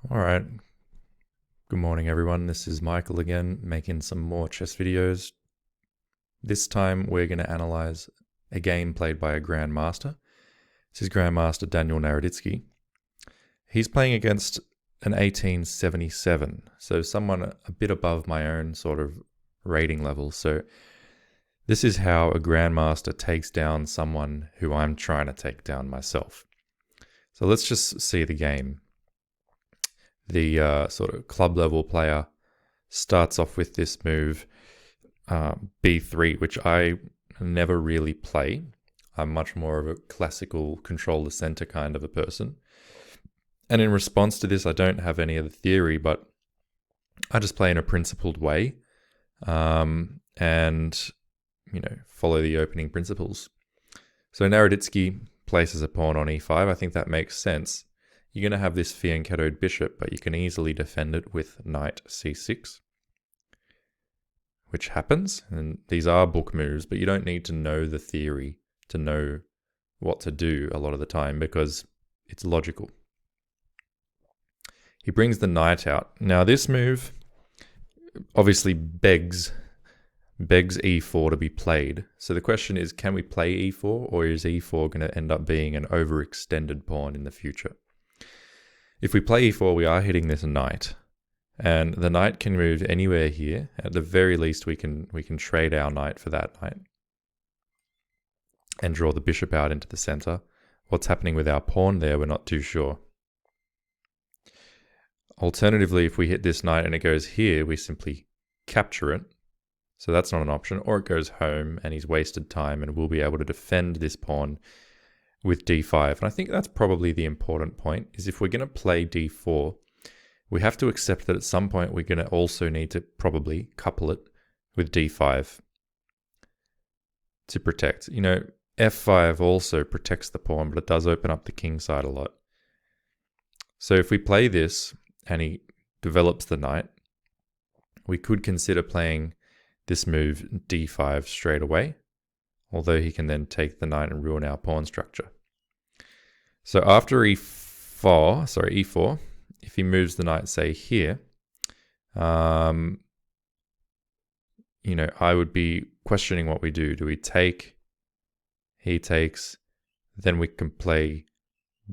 All right. Good morning, everyone. This is Michael again, making some more chess videos. This time we're going to analyze a game played by a grandmaster. This is Grandmaster Daniel Naroditsky. He's playing against an 1877, so someone a bit above my own sort of rating level. So this is how a grandmaster takes down someone who I'm trying to take down myself. So let's just see the game. The sort of club level player starts off with this move, b3, which I never really play. I'm much more of a classical control the center kind of a person. And in response to this, I don't have any of the theory, but I just play in a principled way and, follow the opening principles. So Naroditsky places a pawn on e5. I think that makes sense. You're going to have this fianchettoed bishop, but you can easily defend it with knight c6, which happens. And these are book moves, but you don't need to know the theory to know what to do a lot of the time because it's logical. He brings the knight out. Now this move obviously begs e4 to be played. So the question is, can we play e4, or is e4 going to end up being an overextended pawn in the future? If we play e4, we are hitting this knight, and the knight can move anywhere here. At the very least, we can trade our knight for that knight and draw the bishop out into the center. What's happening with our pawn there, we're not too sure. Alternatively, if we hit this knight and it goes here, we simply capture it. So that's not an option. Or it goes home and he's wasted time, and we'll be able to defend this pawn with d5. And I think that's probably the important point, is if we're going to play d4, we have to accept that at some point we're going to also need to probably couple it with d5 to protect. F5 also protects the pawn, but it does open up the king side a lot. So if we play this and he develops the knight, we could consider playing this move d5 straight away, although he can then take the knight and ruin our pawn structure. So after e4, if he moves the knight, say here, I would be questioning what we do. Do we take? He takes, then we can play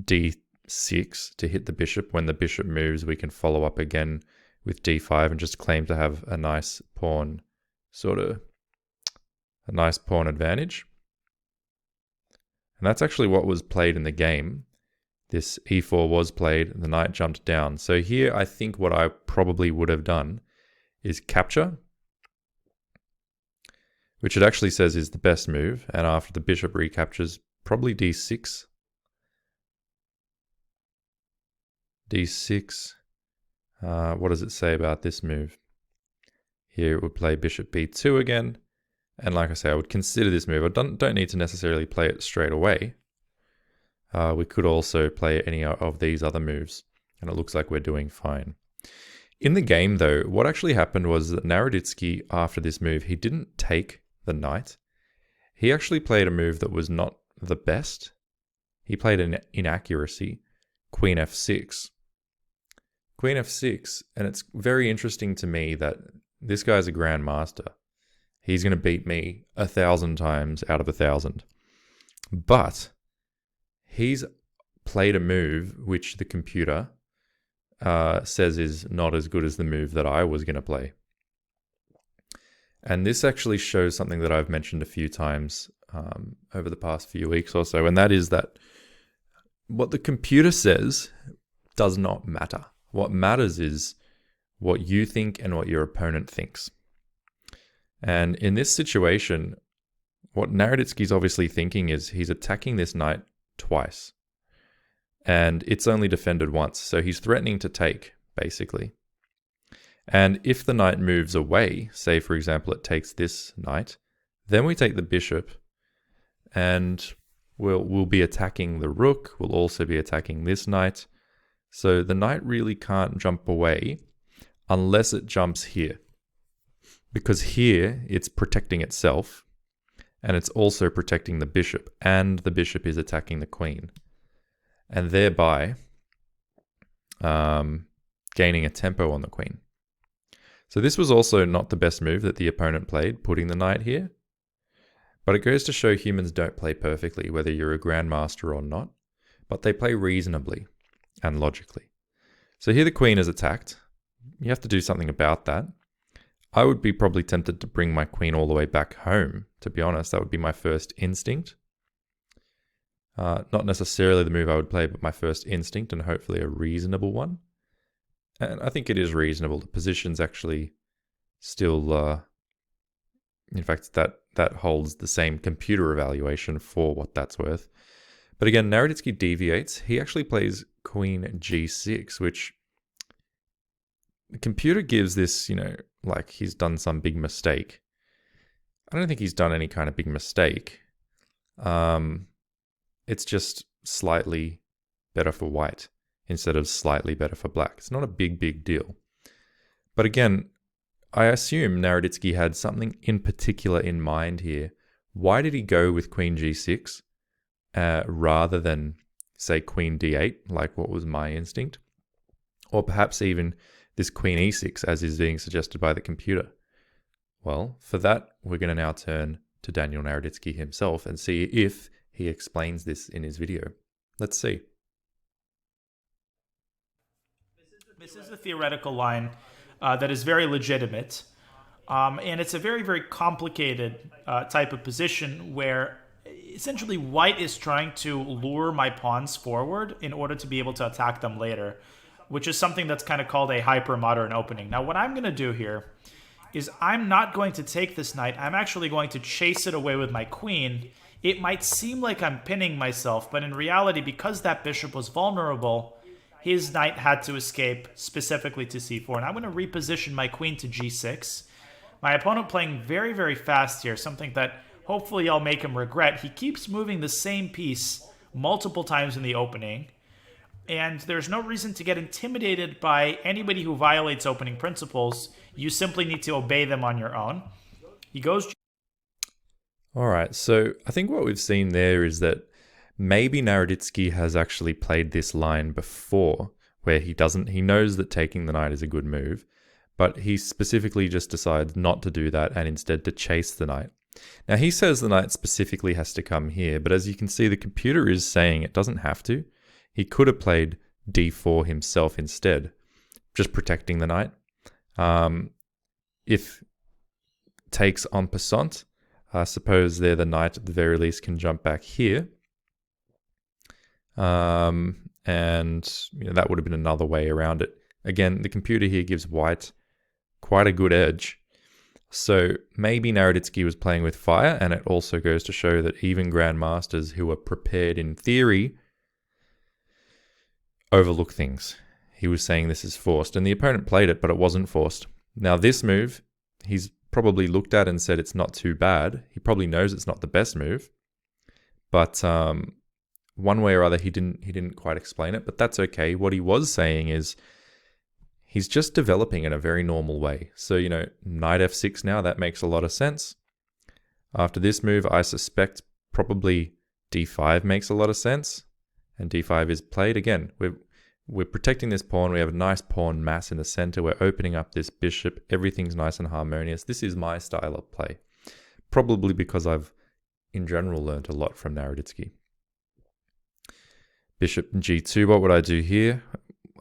d6 to hit the bishop. When the bishop moves, we can follow up again with d5 and just claim to have a nice pawn, a nice pawn advantage. And that's actually what was played in the game. This e4 was played, the knight jumped down. So here I think what I probably would have done is capture, which it actually says is the best move. And after the bishop recaptures, probably d6. d6. What does it say about this move? Here it would play bishop b2 again. And like I say, I would consider this move. I don't need to necessarily play it straight away. We could also play any of these other moves, and it looks like we're doing fine. In the game, though, what actually happened was that Naroditsky, after this move, he didn't take the knight. He actually played a move that was not the best. He played an inaccuracy, queen f6. Queen f6, and it's very interesting to me that this guy's a grandmaster. He's going to beat me 1,000 times out of 1,000. But he's played a move which the computer says is not as good as the move that I was going to play. And this actually shows something that I've mentioned a few times over the past few weeks or so, and that is that what the computer says does not matter. What matters is what you think and what your opponent thinks. And in this situation, what Naroditsky's obviously thinking is he's attacking this knight twice. And it's only defended once, so he's threatening to take, basically. And if the knight moves away, say for example it takes this knight, then we take the bishop, and we'll be attacking the rook, we'll also be attacking this knight. So the knight really can't jump away unless it jumps here. Because here it's protecting itself, and it's also protecting the bishop, and the bishop is attacking the queen. And thereby, gaining a tempo on the queen. So this was also not the best move that the opponent played, putting the knight here. But it goes to show humans don't play perfectly, whether you're a grandmaster or not, but they play reasonably and logically. So here the queen is attacked. You have to do something about that. I would be probably tempted to bring my queen all the way back home, to be honest. That would be my first instinct. Not necessarily the move I would play, but my first instinct, and hopefully a reasonable one. And I think it is reasonable. The position's actually still... in fact, that holds the same computer evaluation for what that's worth. But again, Naroditsky deviates. He actually plays queen g6, which the computer gives this, like he's done some big mistake. I don't think he's done any kind of big mistake. It's just slightly better for white instead of slightly better for black. It's not a big deal. But again, I assume Naroditsky had something in particular in mind here. Why did he go with queen g6 rather than, say, queen d8, like what was my instinct? Or perhaps even this queen e6, as is being suggested by the computer? Well, for that, we're going to now turn to Daniel Naroditsky himself and see if he explains this in his video. Let's see. This is a theoretical line that is very legitimate. And it's a very complicated type of position where essentially white is trying to lure my pawns forward in order to be able to attack them later, which is something that's kind of called a hyper-modern opening. Now, what I'm going to do here is I'm not going to take this knight. I'm actually going to chase it away with my queen. It might seem like I'm pinning myself, but in reality, because that bishop was vulnerable, his knight had to escape specifically to c4. And I'm going to reposition my queen to g6. My opponent playing very fast here, something that hopefully I'll make him regret. He keeps moving the same piece multiple times in the opening. And there's no reason to get intimidated by anybody who violates opening principles. You simply need to obey them on your own. He goes... All right, so I think what we've seen there is that maybe Naroditsky has actually played this line before, where he knows that taking the knight is a good move, but he specifically just decides not to do that and instead to chase the knight. Now he says the knight specifically has to come here, but as you can see, the computer is saying it doesn't have to. He could have played d4 himself instead, just protecting the knight. If takes en passant, I suppose there the knight at the very least can jump back here. And that would have been another way around it. Again, the computer here gives white quite a good edge. So maybe Naroditsky was playing with fire, and it also goes to show that even grandmasters who are prepared in theory overlook things. He was saying this is forced, and the opponent played it, but it wasn't forced. Now this move, he's probably looked at and said it's not too bad. He probably knows it's not the best move, but one way or other he didn't quite explain it, but that's okay. What he was saying is he's just developing in a very normal way. So, knight f6 now, that makes a lot of sense. After this move, I suspect probably d5 makes a lot of sense, and d5 is played. Again, we're protecting this pawn. We have a nice pawn mass in the center. We're opening up this bishop. Everything's nice and harmonious. This is my style of play. Probably because I've, in general, learned a lot from Naroditsky. Bishop g2, what would I do here?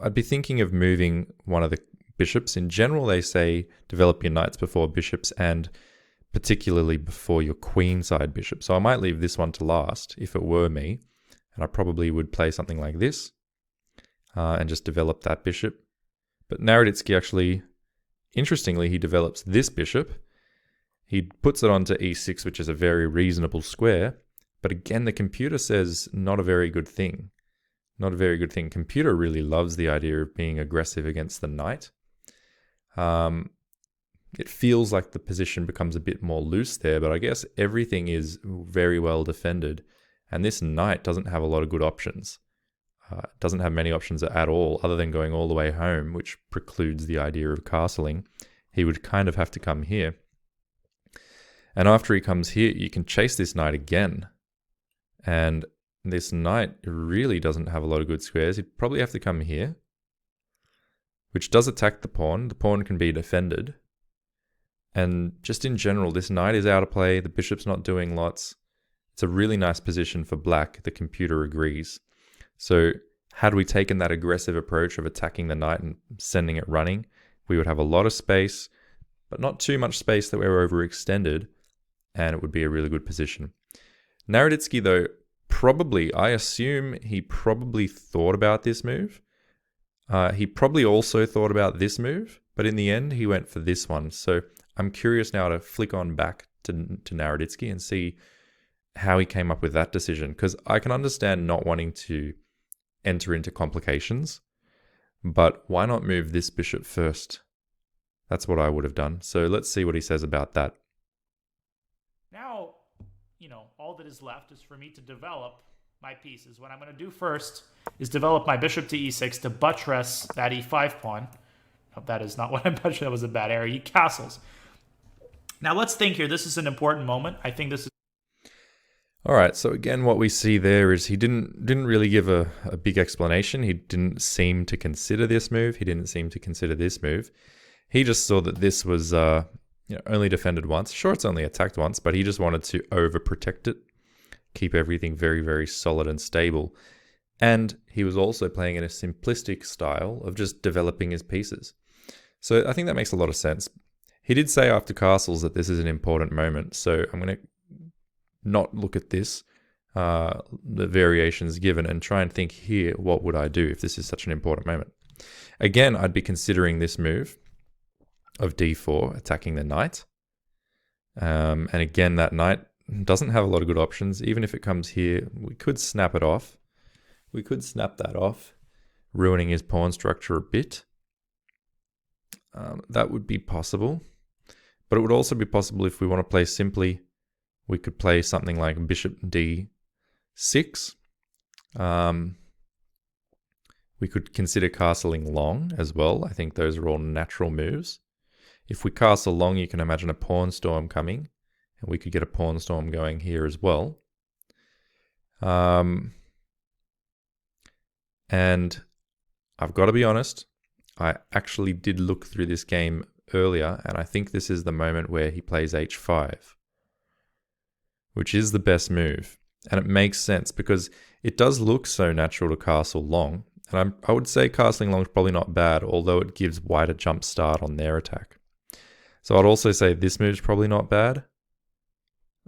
I'd be thinking of moving one of the bishops. In general, they say develop your knights before bishops, and particularly before your queenside bishop. So I might leave this one to last if it were me, and I probably would play something like this. And just develop that bishop. But Naroditsky actually, interestingly, he develops this bishop. He puts it onto e6, which is a very reasonable square. But again, the computer says not a very good thing. Not a very good thing. Computer really loves the idea of being aggressive against the knight. It feels like the position becomes a bit more loose there, but I guess everything is very well defended. And this knight doesn't have a lot of good options. Doesn't have many options at all, other than going all the way home, which precludes the idea of castling. He would kind of have to come here. And after he comes here, you can chase this knight again. And this knight really doesn't have a lot of good squares. He'd probably have to come here. which does attack the pawn. The pawn can be defended. And just in general, this knight is out of play. The bishop's not doing lots. It's a really nice position for black. The computer agrees. So had we taken that aggressive approach of attacking the knight and sending it running, we would have a lot of space, but not too much space that we're overextended, and it would be a really good position. Naroditsky, though, I assume he probably thought about this move. He probably also thought about this move, but in the end, he went for this one. So I'm curious now to flick on back to Naroditsky and see how he came up with that decision, because I can understand not wanting to enter into complications, but why not move this bishop first? That's what I would have done. So let's see what he says about that. Now, all that is left is for me to develop my pieces. What I'm going to do first is develop my bishop to e6 to buttress that e5 pawn. No, that is not what I'm buttressing. That was a bad error. He castles. Now let's think here. This is an important moment. I think this is... All right, so again, what we see there is he didn't really give a big explanation. He didn't seem to consider this move. He didn't seem to consider this move. He just saw that this was only defended once. Sure, it's only attacked once, but he just wanted to overprotect it, keep everything very, very solid and stable. And he was also playing in a simplistic style of just developing his pieces. So I think that makes a lot of sense. He did say after castles that this is an important moment, so I'm going to not look at this, the variations given, and try and think here, what would I do if this is such an important moment? Again, I'd be considering this move of d4, attacking the knight. And again, that knight doesn't have a lot of good options. Even if it comes here, we could snap it off. We could snap that off, ruining his pawn structure a bit. That would be possible. But it would also be possible if we want to play simply. We could play something like bishop d6. We could consider castling long as well. I think those are all natural moves. If we castle long, you can imagine a pawn storm coming, and we could get a pawn storm going here as well. And I've got to be honest, I actually did look through this game earlier, and I think this is the moment where he plays h5, which is the best move. And it makes sense because it does look so natural to castle long. And I would say castling long is probably not bad, although it gives white a jump start on their attack. So I'd also say this move's probably not bad.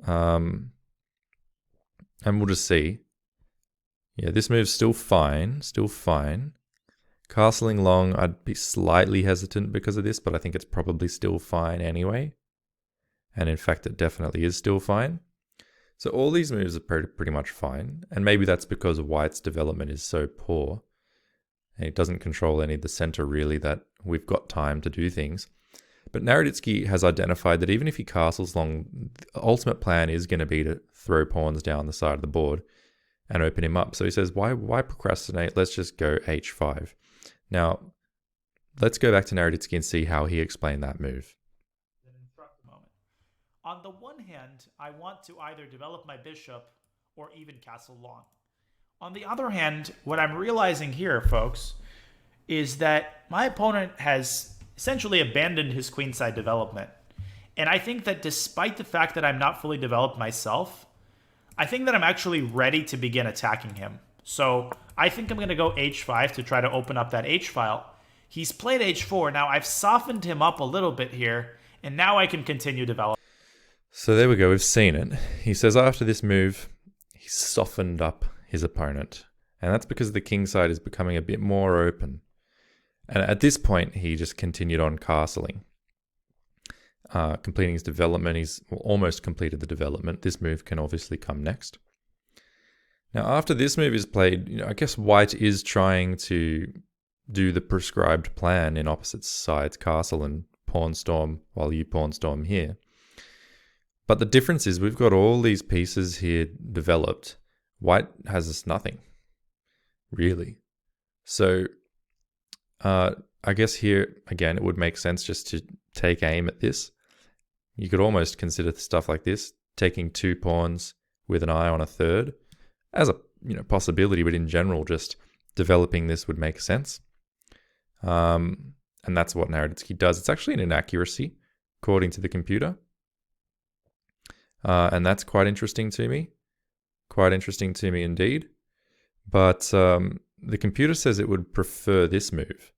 And we'll just see. Yeah, this move's still fine, Castling long, I'd be slightly hesitant because of this, but I think it's probably still fine anyway. And in fact, it definitely is still fine. So all these moves are pretty much fine. And maybe that's because white's development is so poor. And it doesn't control any of the center really, that we've got time to do things. But Naroditsky has identified that even if he castles long, the ultimate plan is going to be to throw pawns down the side of the board and open him up. So he says, why procrastinate? Let's just go h5. Now, let's go back to Naroditsky and see how he explained that move. On the one hand, I want to either develop my bishop or even castle long. On the other hand, what I'm realizing here, folks, is that my opponent has essentially abandoned his queenside development. And I think that despite the fact that I'm not fully developed myself, I think that I'm actually ready to begin attacking him. So I think I'm going to go h5 to try to open up that h-file. He's played h4. Now I've softened him up a little bit here, and now I can continue developing. So there we go, we've seen it. He says after this move, he softened up his opponent. And that's because the king side is becoming a bit more open. And at this point, he just continued on castling. Completing his development, he's almost completed the development. This move can obviously come next. Now after this move is played, I guess white is trying to do the prescribed plan in opposite sides, castle and pawn storm, while you pawn storm here. But the difference is we've got all these pieces here developed. White has nothing, really. So I guess here, again, it would make sense just to take aim at this. You could almost consider stuff like this, taking two pawns with an eye on a third, as a possibility, but in general, just developing this would make sense. And that's what Naroditsky does. It's actually an inaccuracy, according to the computer. And that's quite interesting to me. Quite interesting to me indeed. But the computer says it would prefer this move.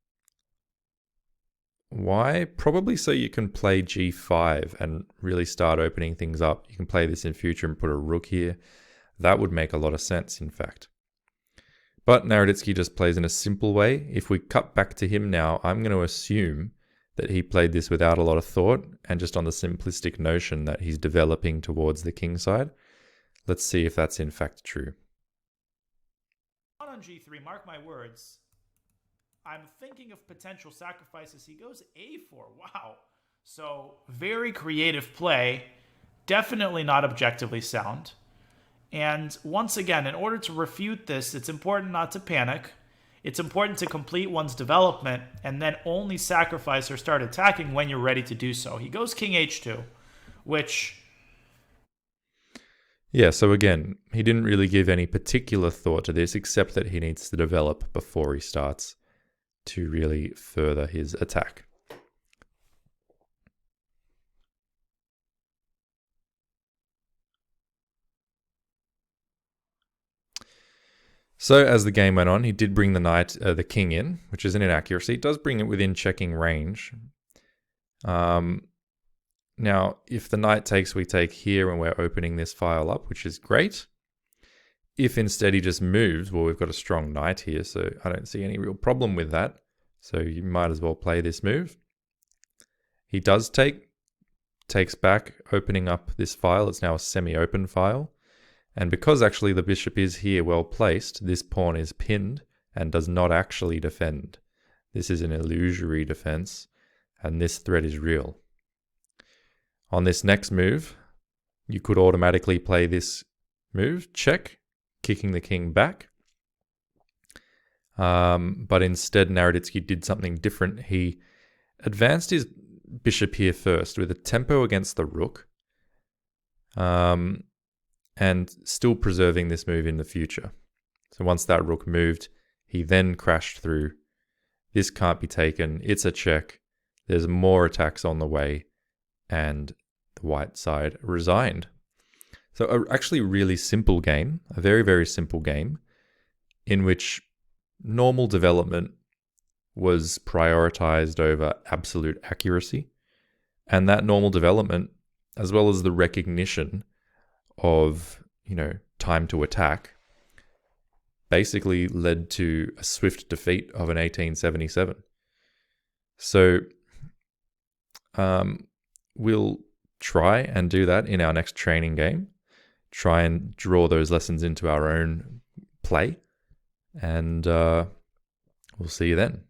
Why? Probably so you can play g5 and really start opening things up. You can play this in future and put a rook here. That would make a lot of sense, in fact. But Naroditsky just plays in a simple way. If we cut back to him now, I'm going to assume that he played this without a lot of thought and just on the simplistic notion that he's developing towards the king side. Let's see if that's in fact true. On g3, mark my words. I'm thinking of potential sacrifices. He goes a4. Wow. So very creative play. Definitely not objectively sound. And once again, in order to refute this, it's important not to panic. It's important to complete one's development and then only sacrifice or start attacking when you're ready to do so. He goes king h2, which... Yeah, so again, he didn't really give any particular thought to this except that he needs to develop before he starts to really further his attack. So as the game went on, he did bring the king in, which is an inaccuracy. It does bring it within checking range. Now, if the knight takes, we take here and we're opening this file up, which is great. If instead he just moves, well, we've got a strong knight here, so I don't see any real problem with that. So you might as well play this move. He does takes back, opening up this file. It's now a semi-open file. And because actually the bishop is here well placed, this pawn is pinned and does not actually defend. This is an illusory defense, and this threat is real. On this next move, you could automatically play this move, check, kicking the king back. But instead, Naroditsky did something different. He advanced his bishop here first with a tempo against the rook, and still preserving this move in the future. So once that rook moved, he then crashed through. This can't be taken. It's a check. There's more attacks on the way, and the white side resigned. So actually really simple game, a very, very simple game, in which normal development was prioritized over absolute accuracy. And that normal development, as well as the recognition of, time to attack, basically led to a swift defeat of an 1877. So we'll try and do that in our next training game. Try and draw those lessons into our own play. And we'll see you then.